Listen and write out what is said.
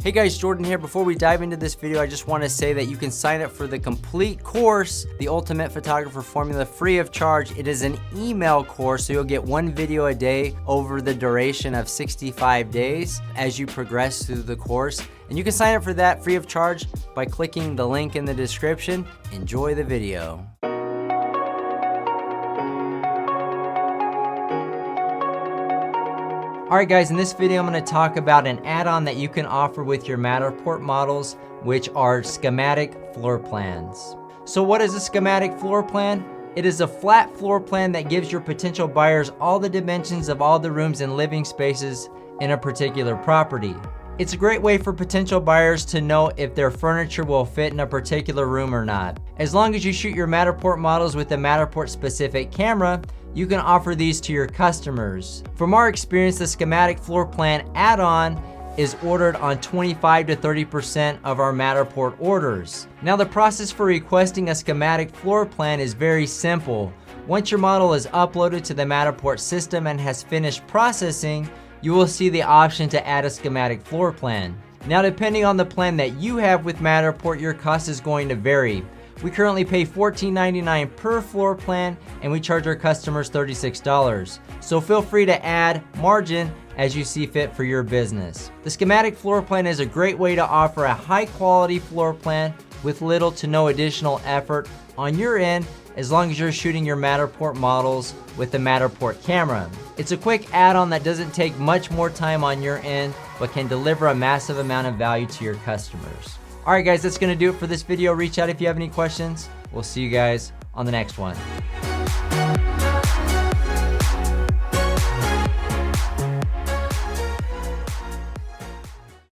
Hey guys, Jordan here. Before we dive into this video, I just want to say that you can sign up for the complete course, the Ultimate Photographer Formula, free of charge. It is an email course, so you'll get one video a day over the duration of 65 days as you progress through the course. And you can sign up for that free of charge by clicking the link in the description. Enjoy the video. Alright guys, in this video I'm going to talk about an add-on that you can offer with your Matterport models, which are schematic floor plans. So what is a schematic floor plan? It is a flat floor plan that gives your potential buyers all the dimensions of all the rooms and living spaces in a particular property. It's a great way for potential buyers to know if their furniture will fit in a particular room or not. As long as you shoot your Matterport models with a Matterport specific camera, you can offer these to your customers. From our experience, the schematic floor plan add-on is ordered on 25 to 30% of our Matterport orders. Now the process for requesting a schematic floor plan is very simple. Once your model is uploaded to the Matterport system and has finished processing, you will see the option to add a schematic floor plan. Now depending on the plan that you have with Matterport, your cost is going to vary. We currently pay $14.99 per floor plan and we charge our customers $36. So feel free to add margin as you see fit for your business. The schematic floor plan is a great way to offer a high quality floor plan with little to no additional effort on your end, as long as you're shooting your Matterport models with the Matterport camera. It's a quick add-on that doesn't take much more time on your end, but can deliver a massive amount of value to your customers. Alright guys, that's gonna do it for this video. Reach out if you have any questions. We'll see you guys on the next one.